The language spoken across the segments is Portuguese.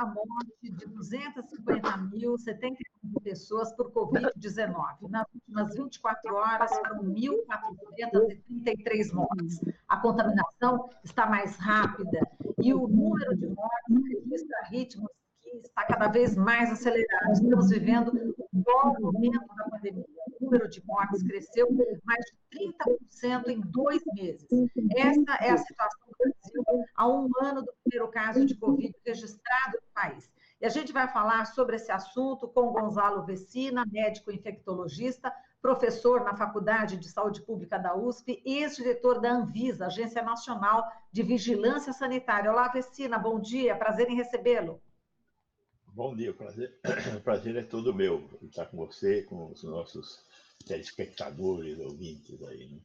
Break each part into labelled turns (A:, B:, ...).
A: a morte de 250.079 pessoas por Covid-19. Nas últimas 24 horas, foram 1.433 mortes. A contaminação está mais rápida e o número de mortes registra ritmos que está cada vez mais acelerado. Estamos vivendo o pior momento da pandemia. O número de mortes cresceu mais de 30% em 2 meses. Essa é a situação do Brasil há um ano do primeiro caso de Covid registrado no país. E a gente vai falar sobre esse assunto com Gonzalo Vecina, médico infectologista, professor na Faculdade de Saúde Pública da USP e ex-diretor da Anvisa, Agência Nacional de Vigilância Sanitária. Olá, Vecina, bom dia, prazer em recebê-lo.
B: Bom dia, o prazer é todo meu estar com você, com os nossos telespectadores, ouvintes aí, né?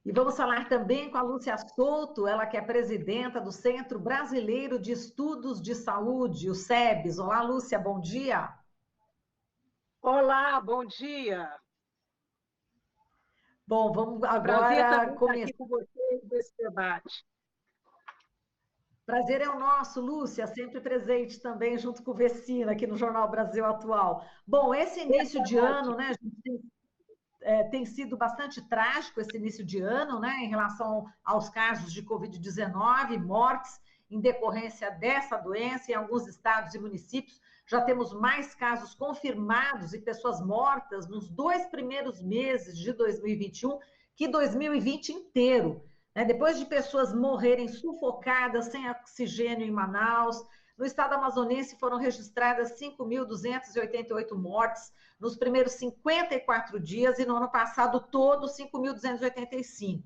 A: E vamos falar também com a Lúcia Souto, ela que é presidenta do Centro Brasileiro de Estudos de Saúde, o SEBS. Olá, Lúcia, bom dia.
C: Olá, bom dia.
A: Bom, vamos agora
C: começar aqui com vocês nesse debate.
A: Prazer é o nosso, Lúcia, sempre presente também junto com o Vecina aqui no Jornal Brasil Atual. Bom, esse início de ano, né, tem sido bastante trágico esse início de ano, né, em relação aos casos de Covid-19, mortes em decorrência dessa doença em alguns estados e municípios. Já temos mais casos confirmados e pessoas mortas nos 2 primeiros meses de 2021 que 2020 inteiro. Depois de pessoas morrerem sufocadas, sem oxigênio em Manaus, no estado amazonense foram registradas 5.288 mortes nos primeiros 54 dias e no ano passado todo 5.285.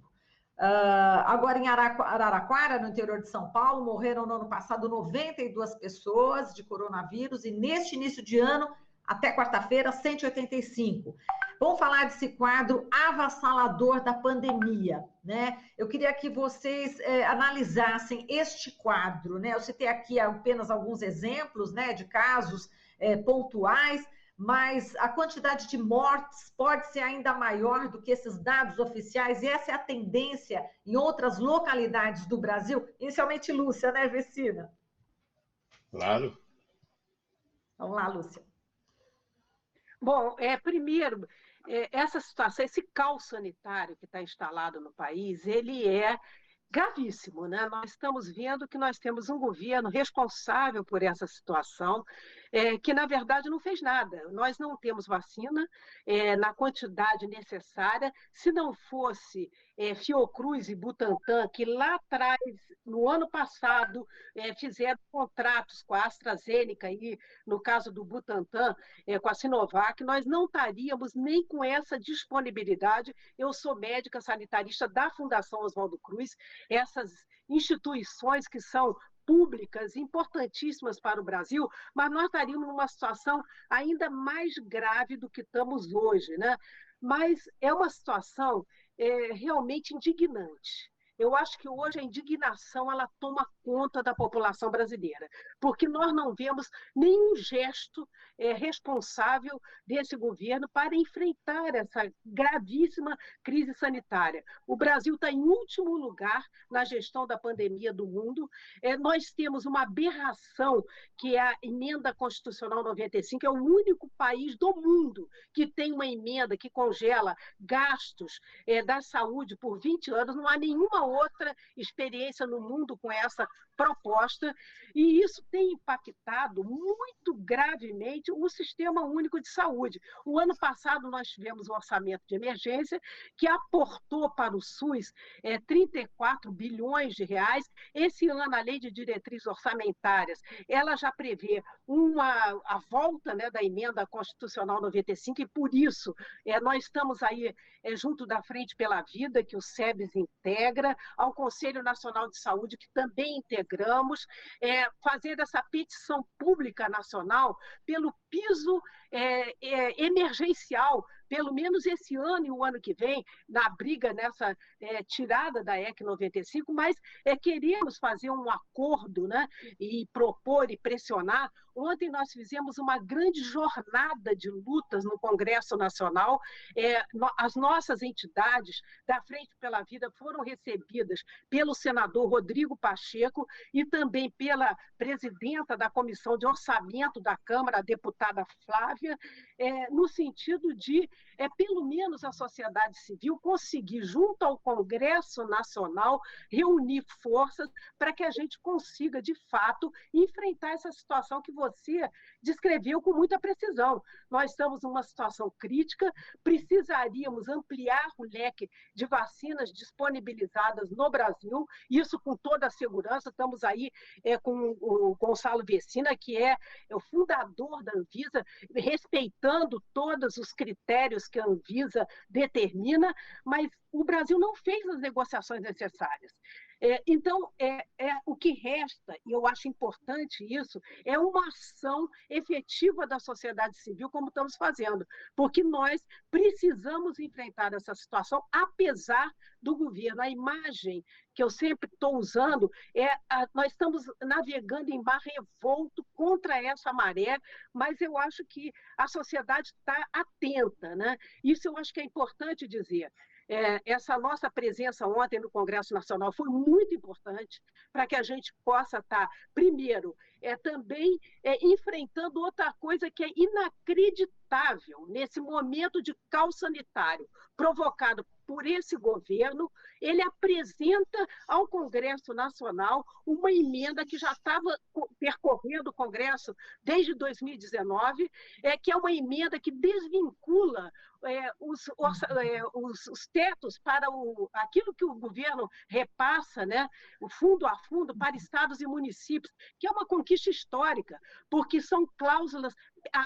A: Agora em Araraquara, no interior de São Paulo, morreram no ano passado 92 pessoas de coronavírus e neste início de ano, até quarta-feira, 185. Vamos falar desse quadro avassalador da pandemia, né? Eu queria que vocês analisassem este quadro, né? Eu citei aqui apenas alguns exemplos, né, de casos pontuais, mas a quantidade de mortes pode ser ainda maior do que esses dados oficiais, e essa é a tendência em outras localidades do Brasil, inicialmente Lúcia, né, Vecina?
B: Claro.
A: Vamos lá, Lúcia.
C: Bom, primeiro, essa situação, esse caos sanitário que está instalado no país, ele é gravíssimo, né? Nós estamos vendo que nós temos um governo responsável por essa situação, que, na verdade, não fez nada. Nós não temos vacina na quantidade necessária. Se não fosse Fiocruz e Butantan, que lá atrás, no ano passado, fizeram contratos com a AstraZeneca, e no caso do Butantan, com a Sinovac, nós não estaríamos nem com essa disponibilidade. Eu sou médica sanitarista da Fundação Oswaldo Cruz, essas instituições que são públicas, importantíssimas para o Brasil, mas nós estaríamos numa situação ainda mais grave do que estamos hoje, né? Mas é uma situação realmente indignante. Eu acho que hoje a indignação ela toma conta da população brasileira, porque nós não vemos nenhum gesto responsável desse governo para enfrentar essa gravíssima crise sanitária. O Brasil está em último lugar na gestão da pandemia do mundo. Nós temos uma aberração, que é a emenda constitucional 95, é o único país do mundo que tem uma emenda que congela gastos da saúde por 20 anos. Não há nenhuma outra experiência no mundo com essa proposta, e isso tem impactado muito gravemente o Sistema Único de Saúde. O ano passado nós tivemos um orçamento de emergência que aportou para o SUS 34 bilhões de reais. Esse ano a Lei de Diretrizes Orçamentárias, ela já prevê a volta, né, da emenda constitucional 95, e por isso nós estamos aí junto da Frente pela Vida, que o SEBS integra, ao Conselho Nacional de Saúde, que também integramos, fazer essa petição pública nacional pelo piso emergencial pelo menos esse ano e o ano que vem, na briga nessa tirada da EC 95, mas queremos fazer um acordo, né, e propor e pressionar. Ontem nós fizemos uma grande jornada de lutas no Congresso Nacional. As nossas entidades da Frente pela Vida foram recebidas pelo senador Rodrigo Pacheco e também pela presidenta da Comissão de Orçamento da Câmara, a deputada Flávia, no sentido de, pelo menos, a sociedade civil conseguir, junto ao Congresso Nacional, reunir forças para que a gente consiga, de fato, enfrentar essa situação que você descreveu com muita precisão. Nós estamos numa situação crítica, precisaríamos ampliar o leque de vacinas disponibilizadas no Brasil, isso com toda a segurança. Estamos aí com o Gonçalo Vecina, que é o fundador da Anvisa, respeitando todos os critérios que a Anvisa determina, mas o Brasil não fez as negociações necessárias. Então, o que resta, e eu acho importante isso, é uma ação efetiva da sociedade civil, como estamos fazendo, porque nós precisamos enfrentar essa situação, apesar do governo. A imagem que eu sempre estou usando nós estamos navegando em mar revolto contra essa maré, mas eu acho que a sociedade está atenta, né? Isso eu acho que é importante dizer. Essa nossa presença ontem no Congresso Nacional foi muito importante para que a gente possa estar, primeiro, também enfrentando outra coisa que é inacreditável nesse momento de caos sanitário provocado por esse governo. Ele apresenta ao Congresso Nacional uma emenda que já estava percorrendo o Congresso desde 2019, que é uma emenda que desvincula os tetos para aquilo que o governo repassa, né, o fundo a fundo, para estados e municípios, que é uma conquista histórica, porque são cláusulas,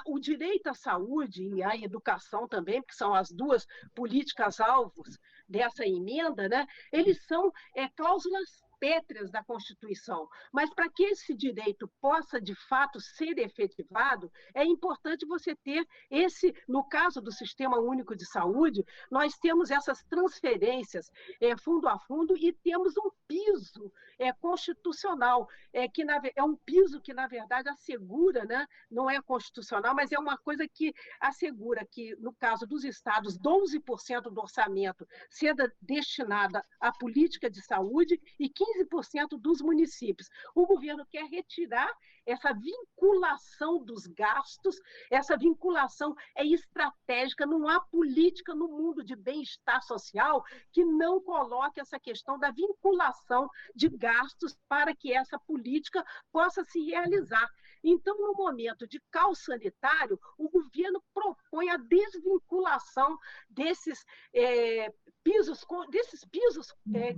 C: o direito à saúde e à educação também, que são as duas políticas-alvos dessa emenda, né, eles são cláusulas pétreas da Constituição, mas para que esse direito possa, de fato, ser efetivado, é importante você ter no caso do Sistema Único de Saúde, nós temos essas transferências fundo a fundo e temos um piso constitucional, que é um piso que, na verdade, assegura, né, não é constitucional, mas é uma coisa que assegura que, no caso dos estados, 12% do orçamento seja destinada à política de saúde e 15% dos municípios. O governo quer retirar essa vinculação dos gastos, essa vinculação é estratégica, não há política no mundo de bem-estar social que não coloque essa questão da vinculação de gastos para que essa política possa se realizar. Então, no momento de caos sanitário, o governo propõe a desvinculação desses pisos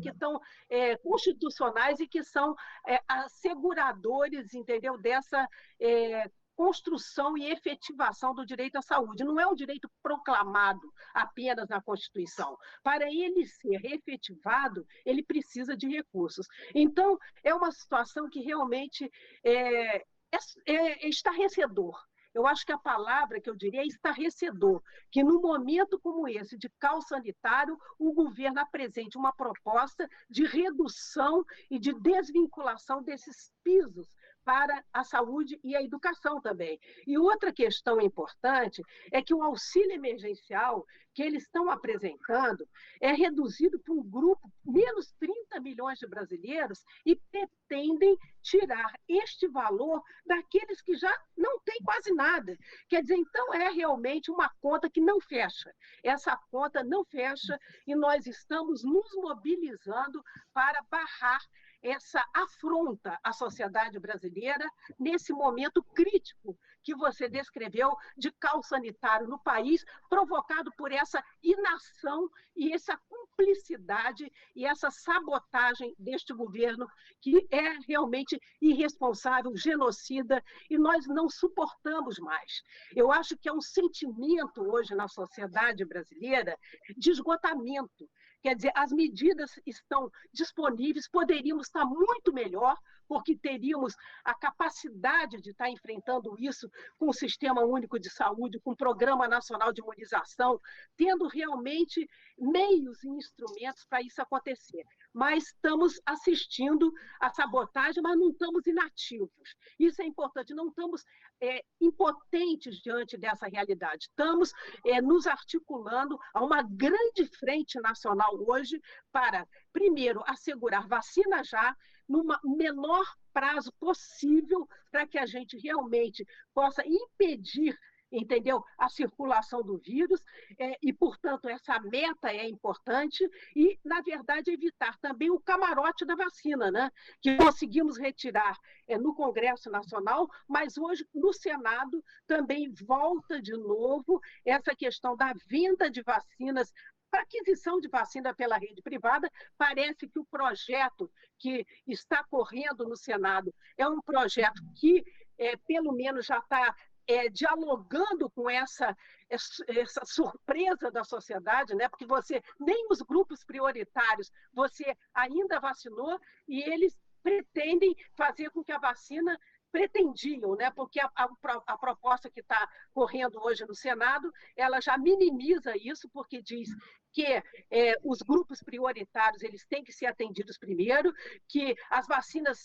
C: que estão constitucionais e que são asseguradores, entendeu, dessa construção e efetivação do direito à saúde. Não é um direito proclamado apenas na Constituição. Para ele ser efetivado, ele precisa de recursos. Então, é uma situação que realmente é estarrecedor. Eu acho que a palavra que eu diria é estarrecedor, que num momento como esse, de caos sanitário, o governo apresente uma proposta de redução e de desvinculação desses pisos para a saúde e a educação também. E outra questão importante é que o auxílio emergencial que eles estão apresentando é reduzido para um grupo, menos 30 milhões de brasileiros, e pretendem tirar este valor daqueles que já não têm quase nada. Quer dizer, então é realmente uma conta que não fecha. Essa conta não fecha e nós estamos nos mobilizando para barrar essa afronta à sociedade brasileira nesse momento crítico que você descreveu de caos sanitário no país, provocado por essa inação e essa cumplicidade e essa sabotagem deste governo, que é realmente irresponsável, genocida, e nós não suportamos mais. Eu acho que é um sentimento hoje na sociedade brasileira de esgotamento. Quer dizer, as medidas estão disponíveis, poderíamos estar muito melhor, porque teríamos a capacidade de estar enfrentando isso com o Sistema Único de Saúde, com o Programa Nacional de Imunização, tendo realmente meios e instrumentos para isso acontecer. Mas estamos assistindo à sabotagem, mas não estamos inativos. Isso é importante, não estamos impotentes diante dessa realidade. Estamos nos articulando a uma grande frente nacional hoje para, primeiro, assegurar vacina já, no menor prazo possível, para que a gente realmente possa impedir, entendeu? A circulação do vírus, e, portanto, essa meta é importante, e, na verdade, evitar também o camarote da vacina, né? Que conseguimos retirar no Congresso Nacional, mas hoje, no Senado, também volta de novo essa questão da venda de vacinas, para aquisição de vacina pela rede privada. Parece que o projeto que está correndo no Senado é um projeto que, pelo menos, já está dialogando com essa surpresa da sociedade, né? Porque nem os grupos prioritários você ainda vacinou, e eles pretendem fazer com que a vacina pretendiam, né? Porque a proposta que está correndo hoje no Senado, ela já minimiza isso, porque diz que os grupos prioritários eles têm que ser atendidos primeiro, que as vacinas,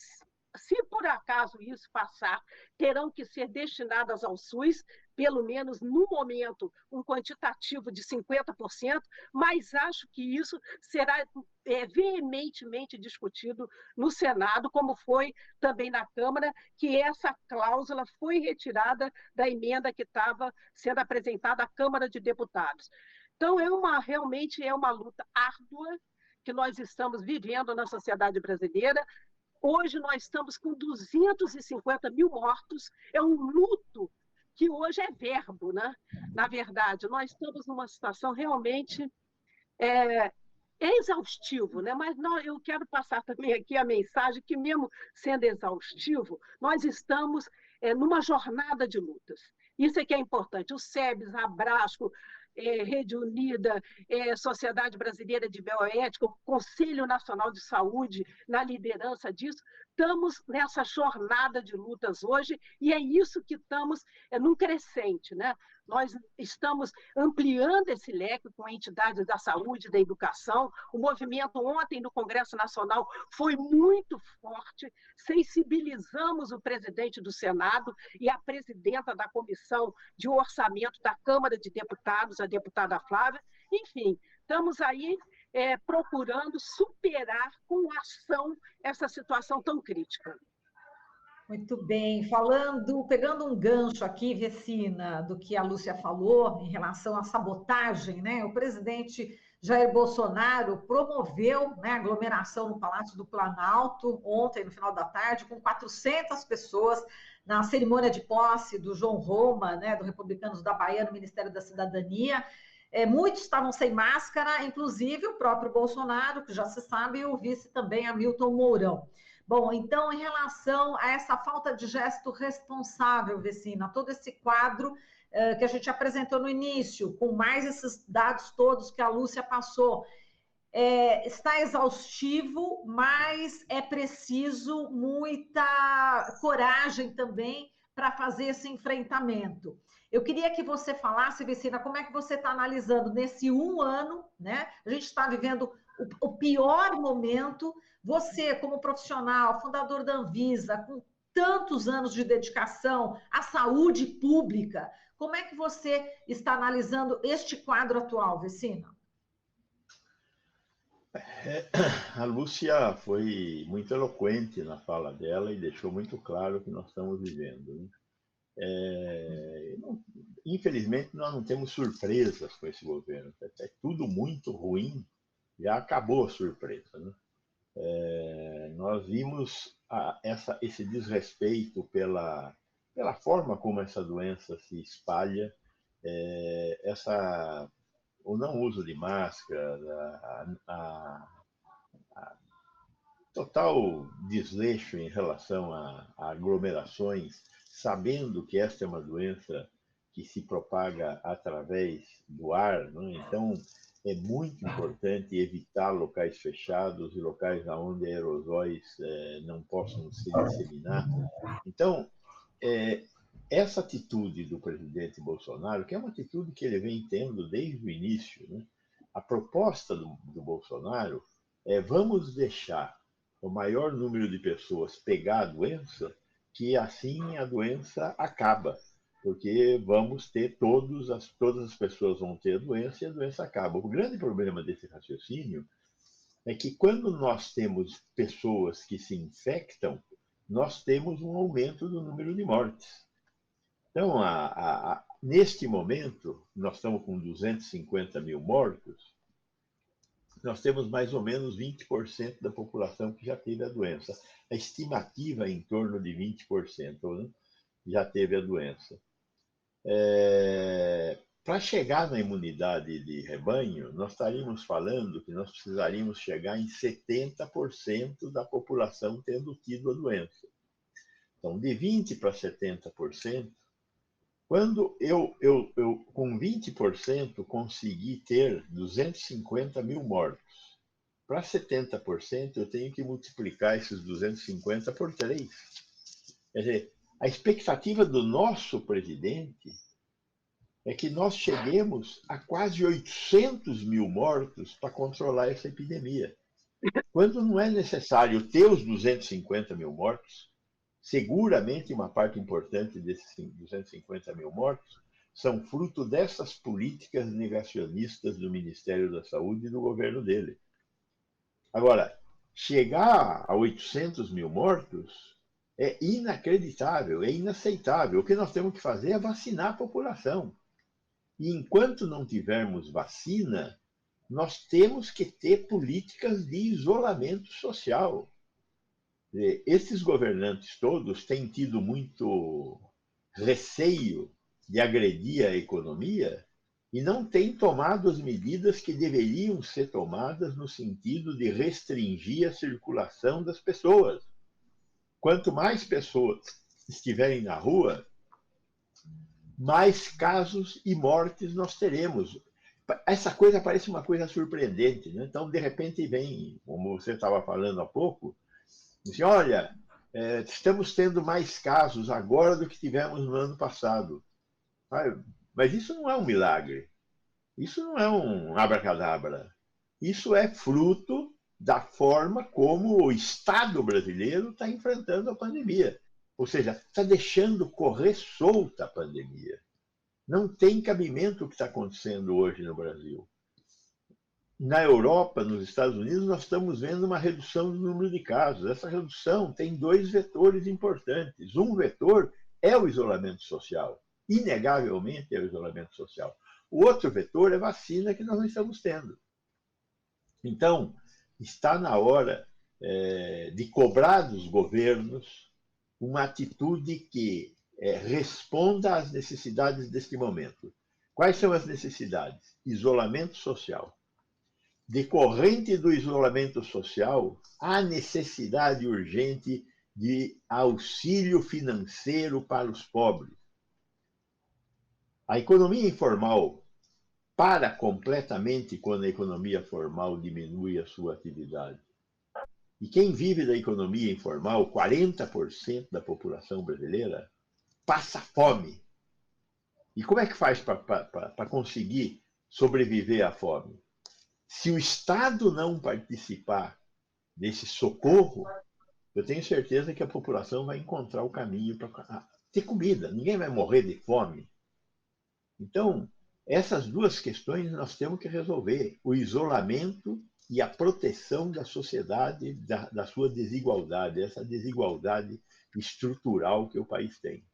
C: se por acaso isso passar, terão que ser destinadas ao SUS, pelo menos no momento, um quantitativo de 50%, mas acho que isso será veementemente discutido no Senado, como foi também na Câmara, que essa cláusula foi retirada da emenda que estava sendo apresentada à Câmara de Deputados. Então, realmente é uma luta árdua que nós estamos vivendo na sociedade brasileira. Hoje nós estamos com 250 mil mortos, é um luto que hoje é verbo, né? Na verdade, nós estamos numa situação realmente exaustivo, né? Mas eu quero passar também aqui a mensagem que, mesmo sendo exaustivo, nós estamos numa jornada de lutas. Isso é que é importante. O SEBS, a Abrasco, Rede Unida, Sociedade Brasileira de Bioética, o Conselho Nacional de Saúde, na liderança disso, estamos nessa jornada de lutas hoje, e é isso que estamos num crescente, né? Nós estamos ampliando esse leque com entidades da saúde e da educação. O movimento ontem no Congresso Nacional foi muito forte, sensibilizamos o presidente do Senado e a presidenta da Comissão de Orçamento da Câmara de Deputados, a deputada Flávia. Enfim, estamos aí procurando superar com ação essa situação tão crítica.
A: Muito bem. Pegando um gancho aqui, Vecina, do que a Lúcia falou em relação à sabotagem, né? O presidente Jair Bolsonaro promoveu, né, aglomeração no Palácio do Planalto ontem, no final da tarde, com 400 pessoas na cerimônia de posse do João Roma, né, do Republicanos da Bahia, no Ministério da Cidadania. Muitos estavam sem máscara, inclusive o próprio Bolsonaro, que já se sabe, e o vice também, Hamilton Mourão. Bom, então, em relação a essa falta de gesto responsável, Vecina, todo esse quadro que a gente apresentou no início, com mais esses dados todos que a Lúcia passou, está exaustivo, mas é preciso muita coragem também para fazer esse enfrentamento. Eu queria que você falasse, Vecina, como é que você está analisando nesse 1 ano, né? A gente está vivendo o pior momento. Você, como profissional, fundador da Anvisa, com tantos anos de dedicação à saúde pública, como é que você está analisando este quadro atual, Vecina?
B: A Lúcia foi muito eloquente na fala dela e deixou muito claro o que nós estamos vivendo, né? Infelizmente, nós não temos surpresas com esse governo. É tudo muito ruim, já acabou a surpresa, né? Nós vimos esse desrespeito pela forma como essa doença se espalha, o não uso de máscara, a total desleixo em relação a aglomerações, sabendo que esta é uma doença que se propaga através do ar, né? Então, é muito importante evitar locais fechados e locais onde aerosóis não possam se disseminar. Então, essa atitude do presidente Bolsonaro, que é uma atitude que ele vem tendo desde o início, né? A proposta do Bolsonaro é: vamos deixar o maior número de pessoas pegar a doença, que assim a doença acaba, porque vamos ter todas as pessoas vão ter a doença e a doença acaba. O grande problema desse raciocínio é que quando nós temos pessoas que se infectam, nós temos um aumento do número de mortes. Então, neste momento, nós estamos com 250 mil mortos, nós temos mais ou menos 20% da população que já teve a doença. A estimativa é em torno de 20%, né, já teve a doença. Para chegar na imunidade de rebanho, nós estaríamos falando que nós precisaríamos chegar em 70% da população tendo tido a doença. Então, de 20% para 70%, quando eu com 20%, consegui ter 250 mil mortos. Para 70%, eu tenho que multiplicar esses 250 por 3. Quer dizer, a expectativa do nosso presidente é que nós cheguemos a quase 800 mil mortos para controlar essa epidemia. Quando não é necessário ter os 250 mil mortos, seguramente uma parte importante desses 250 mil mortos são fruto dessas políticas negacionistas do Ministério da Saúde e do governo dele. Agora, chegar a 800 mil mortos é inacreditável, é inaceitável. O que nós temos que fazer é vacinar a população. E enquanto não tivermos vacina, nós temos que ter políticas de isolamento social. Esses governantes todos têm tido muito receio de agredir a economia e não têm tomado as medidas que deveriam ser tomadas no sentido de restringir a circulação das pessoas. Quanto mais pessoas estiverem na rua, mais casos e mortes nós teremos. Essa coisa parece uma coisa surpreendente, né? Então, de repente, vem, como você estava falando há pouco, diz: olha, estamos tendo mais casos agora do que tivemos no ano passado. Mas isso não é um milagre. Isso não é um abracadabra. Isso é fruto da forma como o Estado brasileiro está enfrentando a pandemia. Ou seja, está deixando correr solta a pandemia. Não tem cabimento o que está acontecendo hoje no Brasil. Na Europa, nos Estados Unidos, nós estamos vendo uma redução do número de casos. Essa redução tem 2 vetores importantes. Um vetor é o isolamento social. Inegavelmente é o isolamento social. O outro vetor é a vacina que nós não estamos tendo. Então, está na hora de cobrar dos governos uma atitude que responda às necessidades deste momento. Quais são as necessidades? Isolamento social. Decorrente do isolamento social, há necessidade urgente de auxílio financeiro para os pobres. A economia informal para completamente quando a economia formal diminui a sua atividade. E quem vive da economia informal, 40% da população brasileira, passa fome. E como é que faz para conseguir sobreviver à fome? Se o Estado não participar desse socorro, eu tenho certeza que a população vai encontrar o caminho para ter comida. Ninguém vai morrer de fome. Então, essas duas questões nós temos que resolver: o isolamento e a proteção da sociedade da sua desigualdade, essa desigualdade estrutural que o país tem.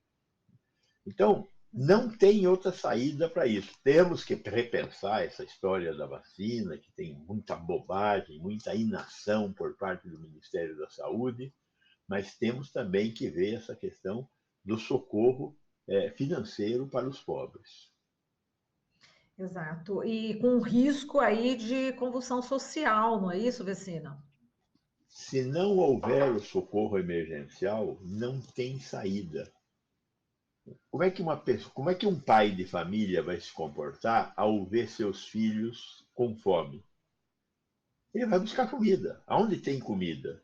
B: Então, não tem outra saída para isso. Temos que repensar essa história da vacina, que tem muita bobagem, muita inação por parte do Ministério da Saúde, mas temos também que ver essa questão do socorro financeiro para os pobres.
A: Exato. E com risco aí de convulsão social, não é isso, Vecina?
B: Se não houver o socorro emergencial, não tem saída. Como é que um pai de família vai se comportar ao ver seus filhos com fome? Ele vai buscar comida. Aonde tem comida?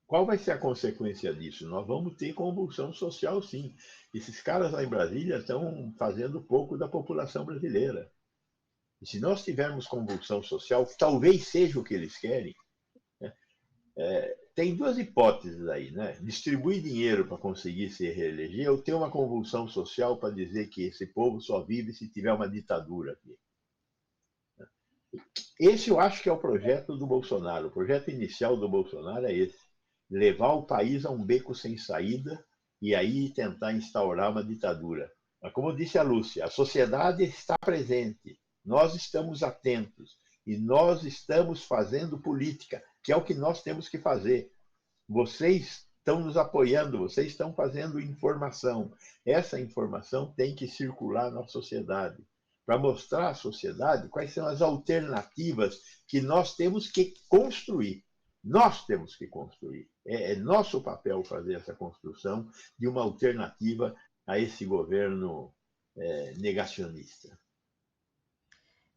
B: Qual vai ser a consequência disso? Nós vamos ter convulsão social, sim. Esses caras lá em Brasília estão fazendo pouco da população brasileira. E se nós tivermos convulsão social, talvez seja o que eles querem. Né? Tem duas hipóteses aí, né? Distribuir dinheiro para conseguir se reeleger ou ter uma convulsão social para dizer que esse povo só vive se tiver uma ditadura aqui. Esse eu acho que é o projeto do Bolsonaro. O projeto inicial do Bolsonaro é esse: levar o país a um beco sem saída e aí tentar instaurar uma ditadura. Mas, como disse a Lúcia, a sociedade está presente, nós estamos atentos e nós estamos fazendo política, que é o que nós temos que fazer. Vocês estão nos apoiando, vocês estão fazendo informação. Essa informação tem que circular na sociedade, para mostrar à sociedade quais são as alternativas que nós temos que construir. Nós temos que construir. É nosso papel fazer essa construção de uma alternativa a esse governo negacionista.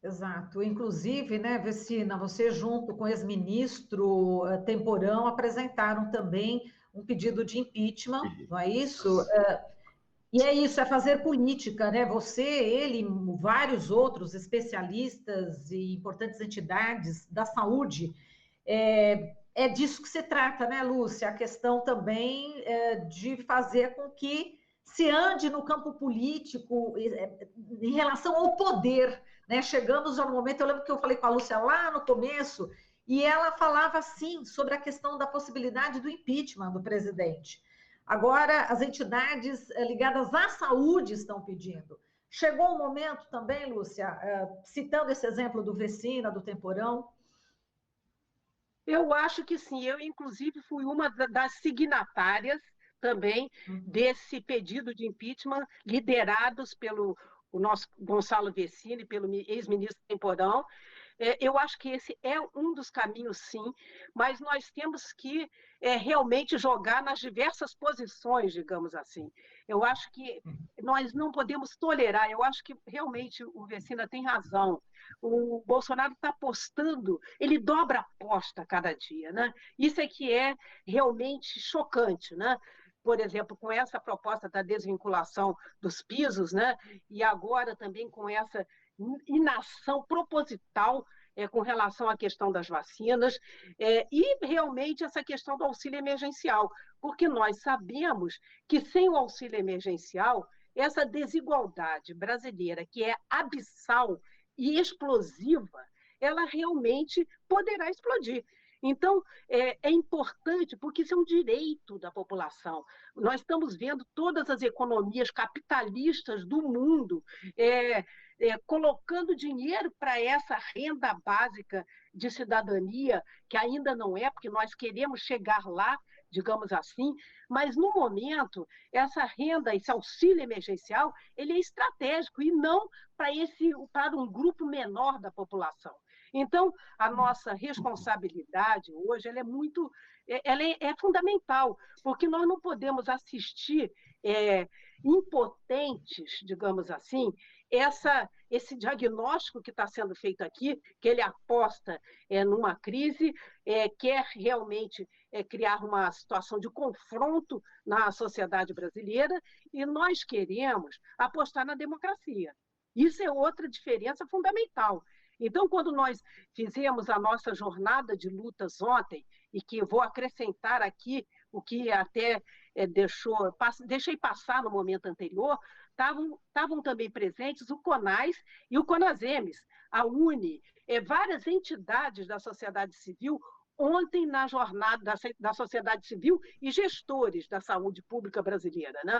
A: Exato. Inclusive, né, Vecina, você junto com o ex-ministro Temporão apresentaram também um pedido de impeachment, não é isso? E é isso, é fazer política, né? Você, ele, vários outros especialistas e importantes entidades da saúde, é disso que se trata, né, Lúcia? A questão também de fazer com que se ande no campo político em relação ao poder, né? Chegamos ao momento, eu lembro que eu falei com a Lúcia lá no começo, e ela falava, sim, sobre a questão da possibilidade do impeachment do presidente. Agora, as entidades ligadas à saúde estão pedindo. Chegou o momento também, Lúcia, citando esse exemplo do Vecina, do Temporão.
C: Eu acho que sim. Eu, inclusive, fui uma das signatárias também desse pedido de impeachment, liderados pelo o nosso Gonçalo Vecina e pelo ex-ministro Temporão. Eu acho que esse é um dos caminhos, sim, mas nós temos que realmente jogar nas diversas posições, digamos assim. Eu acho que nós não podemos tolerar, eu acho que realmente o Vecina tem razão. O Bolsonaro está apostando, ele dobra a aposta a cada dia, né? Isso é que é realmente chocante, né? Por exemplo, com essa proposta da desvinculação dos pisos, né? E agora também com essa inação proposital com relação à questão das vacinas e realmente essa questão do auxílio emergencial, porque nós sabemos que sem o auxílio emergencial, essa desigualdade brasileira, que é abissal e explosiva, ela realmente poderá explodir. Então, é importante, porque isso é um direito da população. Nós estamos vendo todas as economias capitalistas do mundo colocando dinheiro para essa renda básica de cidadania, que ainda não é, porque nós queremos chegar lá, digamos assim, mas, no momento, essa renda, esse auxílio emergencial, ele é estratégico e não para um grupo menor da população. Então, a nossa responsabilidade hoje ela é fundamental, porque nós não podemos assistir impotentes, digamos assim, esse diagnóstico que está sendo feito aqui, que ele aposta numa crise, quer realmente criar uma situação de confronto na sociedade brasileira, e nós queremos apostar na democracia. Isso é outra diferença fundamental. Então, quando nós fizemos a nossa jornada de lutas ontem, e que vou acrescentar aqui o que até deixei passar no momento anterior, estavam também presentes o CONAS e o CONASEMES, a UNE, várias entidades da sociedade civil, ontem na jornada da sociedade civil e gestores da saúde pública brasileira, né?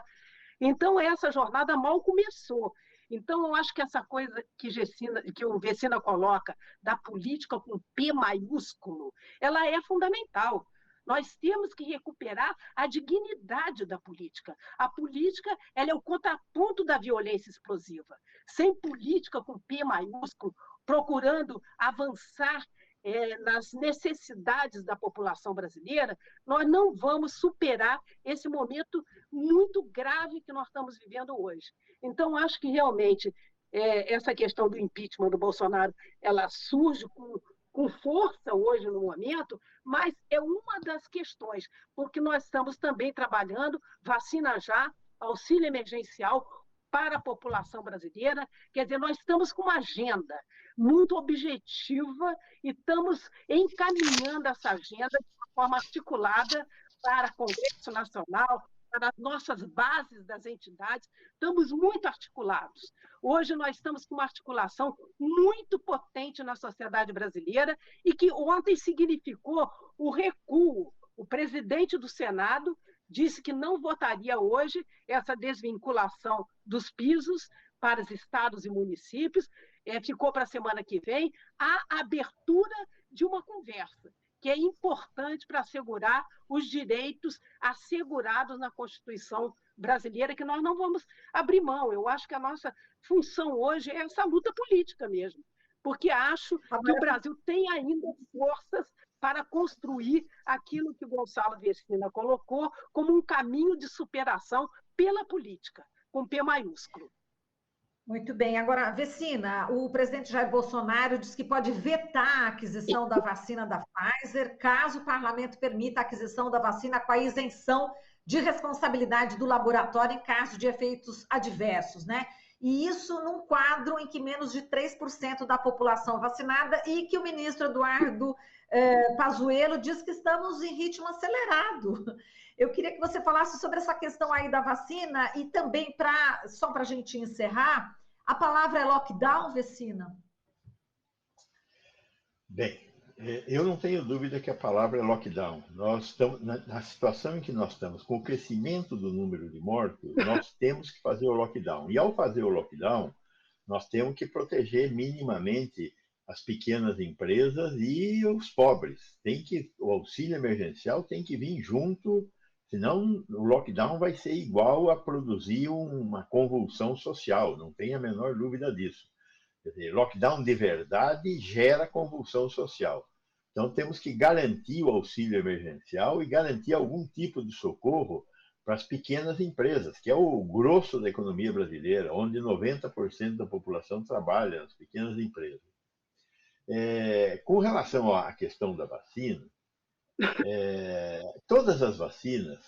C: Então, essa jornada mal começou. Então, eu acho que essa coisa que o Vecina coloca da política com P maiúsculo, ela é fundamental. Nós temos que recuperar a dignidade da política. A política ela é o contraponto da violência explosiva. Sem política com P maiúsculo, procurando avançar nas necessidades da população brasileira, nós não vamos superar esse momento muito grave que nós estamos vivendo hoje. Então, acho que realmente essa questão do impeachment do Bolsonaro, ela surge com força hoje no momento, mas é uma das questões, porque nós estamos também trabalhando vacina já, auxílio emergencial para a população brasileira. Quer dizer, nós estamos com uma agenda muito objetiva e estamos encaminhando essa agenda de uma forma articulada para o Congresso Nacional, para as nossas bases das entidades. Estamos muito articulados. Hoje nós estamos com uma articulação muito potente na sociedade brasileira e que ontem significou o recuo. O presidente do Senado disse que não votaria hoje essa desvinculação dos pisos para os estados e municípios, ficou para a semana que vem a abertura de uma conversa, que é importante para assegurar os direitos assegurados na Constituição brasileira, que nós não vamos abrir mão. Eu acho que a nossa função hoje é essa luta política mesmo, porque acho que o Brasil tem ainda forças para construir aquilo que Gonçalo Vecina colocou como um caminho de superação pela política, com P maiúsculo.
A: Muito bem. Agora, Vecina, o presidente Jair Bolsonaro disse que pode vetar a aquisição da vacina da Pfizer, caso o parlamento permita a aquisição da vacina com a isenção de responsabilidade do laboratório em caso de efeitos adversos, né? E isso num quadro em que menos de 3% da população vacinada e que o ministro Eduardo Pazuello diz que estamos em ritmo acelerado. Eu queria que você falasse sobre essa questão aí da vacina e também, só para a gente encerrar, a palavra é lockdown, Vecina?
B: Bem, eu não tenho dúvida que a palavra é lockdown. Nós estamos, na situação em que nós estamos, com o crescimento do número de mortos, nós temos que fazer o lockdown. E ao fazer o lockdown, nós temos que proteger minimamente as pequenas empresas e os pobres. O auxílio emergencial tem que vir junto, senão o lockdown vai ser igual a produzir uma convulsão social, não tem a menor dúvida disso. Quer dizer, lockdown de verdade gera convulsão social. Então temos que garantir o auxílio emergencial e garantir algum tipo de socorro para as pequenas empresas, que é o grosso da economia brasileira, onde 90% da população trabalha nas pequenas empresas. Com relação à questão da vacina, todas as vacinas,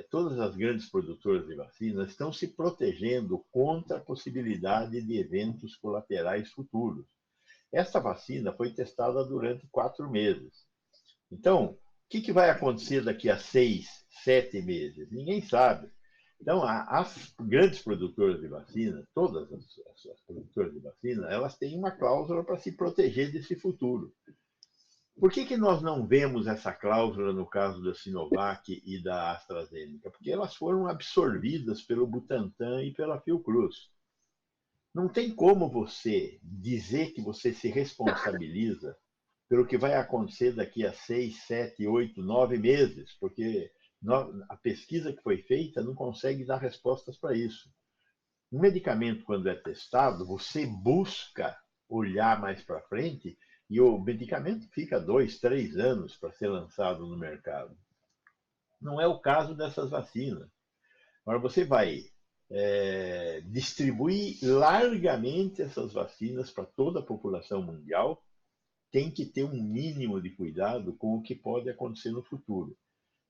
B: todas as grandes produtoras de vacinas estão se protegendo contra a possibilidade de eventos colaterais futuros. Essa vacina foi testada durante 4 meses. Então, o que vai acontecer daqui a 6, 7 meses? Ninguém sabe. Então, as grandes produtoras de vacina, todas as produtoras de vacina, elas têm uma cláusula para se proteger desse futuro. Por que nós não vemos essa cláusula no caso da Sinovac e da AstraZeneca? Porque elas foram absorvidas pelo Butantan e pela Fiocruz. Não tem como você dizer que você se responsabiliza pelo que vai acontecer daqui a 6, 7, 8, 9 meses, porque a pesquisa que foi feita não consegue dar respostas para isso. Um medicamento, quando é testado, você busca olhar mais para frente e o medicamento fica 2, 3 anos para ser lançado no mercado. Não é o caso dessas vacinas. Agora, você vai distribuir largamente essas vacinas para toda a população mundial, tem que ter um mínimo de cuidado com o que pode acontecer no futuro.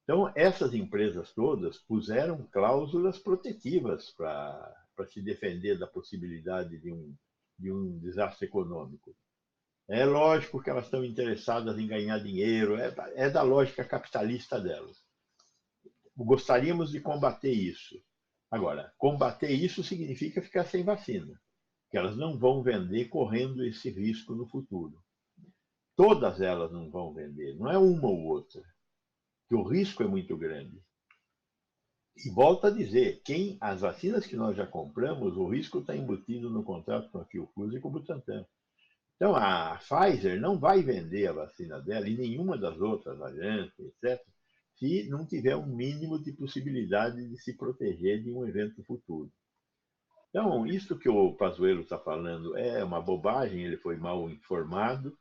B: Então, essas empresas todas puseram cláusulas protetivas para se defender da possibilidade de um desastre econômico. É lógico que elas estão interessadas em ganhar dinheiro, é da lógica capitalista delas. Gostaríamos de combater isso. Agora, combater isso significa ficar sem vacina, que elas não vão vender correndo esse risco no futuro. Todas elas não vão vender, não é uma ou outra, que o risco é muito grande. E volto a dizer, as vacinas que nós já compramos, o risco está embutido no contrato com a Fiocruz e com o Butantan. Então, a Pfizer não vai vender a vacina dela e nenhuma das outras, a Janssen, etc., se não tiver um mínimo de possibilidade de se proteger de um evento futuro. Então, isso que o Pazuello está falando é uma bobagem, ele foi mal informado.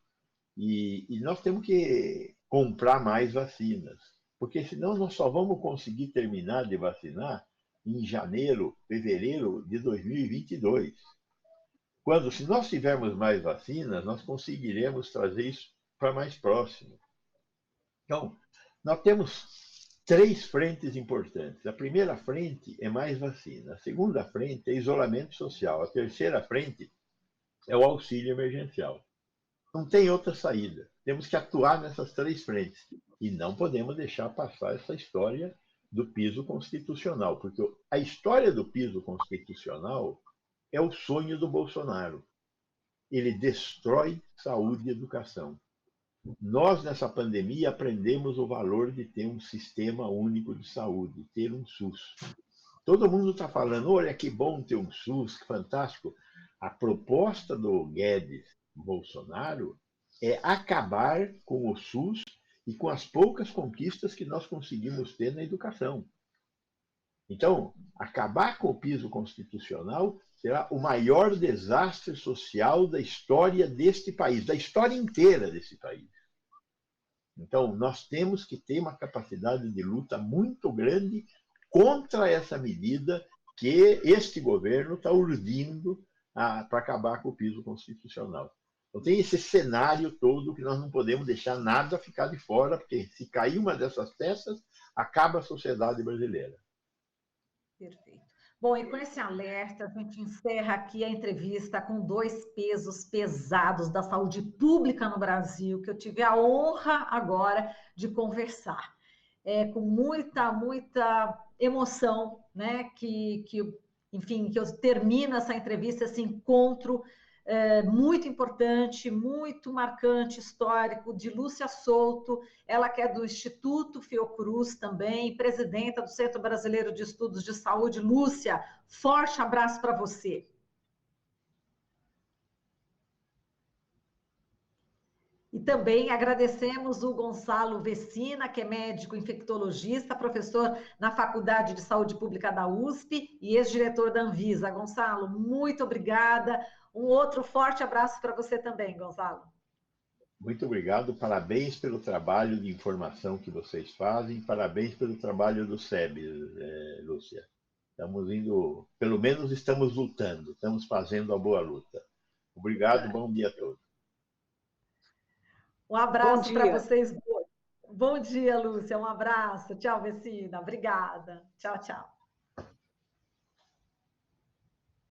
B: E nós temos que comprar mais vacinas, porque senão nós só vamos conseguir terminar de vacinar em janeiro, fevereiro de 2022. Quando, se nós tivermos mais vacinas, nós conseguiremos trazer isso para mais próximo. Então, nós temos 3 frentes importantes. A primeira frente é mais vacina. A segunda frente é isolamento social. A terceira frente é o auxílio emergencial. Não tem outra saída. Temos que atuar nessas 3 frentes. E não podemos deixar passar essa história do piso constitucional, porque a história do piso constitucional é o sonho do Bolsonaro. Ele destrói saúde e educação. Nós, nessa pandemia, aprendemos o valor de ter um sistema único de saúde, ter um SUS. Todo mundo está falando, olha que bom ter um SUS, que fantástico. A proposta do Guedes Bolsonaro é acabar com o SUS e com as poucas conquistas que nós conseguimos ter na educação. Então, acabar com o piso constitucional será o maior desastre social da história deste país, da história inteira desse país. Então, nós temos que ter uma capacidade de luta muito grande contra essa medida que este governo está urdindo para acabar com o piso constitucional. Então, tem esse cenário todo que nós não podemos deixar nada ficar de fora, porque se cair uma dessas peças, acaba a sociedade brasileira.
A: Perfeito. Bom, e com esse alerta, a gente encerra aqui a entrevista com 2 pesos pesados da saúde pública no Brasil, que eu tive a honra agora de conversar. Com muita emoção, né? Enfim, que eu termino essa entrevista, esse encontro muito importante, muito marcante, histórico, de Lúcia Souto, ela que é do Instituto Fiocruz também, presidenta do Centro Brasileiro de Estudos de Saúde. Lúcia, forte abraço para você. E também agradecemos o Gonçalo Vecina, que é médico infectologista, professor na Faculdade de Saúde Pública da USP e ex-diretor da Anvisa. Gonçalo, muito obrigada. Um outro forte abraço para você também, Gonçalo.
B: Muito obrigado, parabéns pelo trabalho de informação que vocês fazem, parabéns pelo trabalho do SEB, Lúcia. Estamos indo, pelo menos estamos lutando, estamos fazendo a boa luta. Obrigado, bom dia a todos.
A: Um abraço para vocês. Bom dia, Lúcia, um abraço. Tchau, Vecina, obrigada. Tchau, tchau.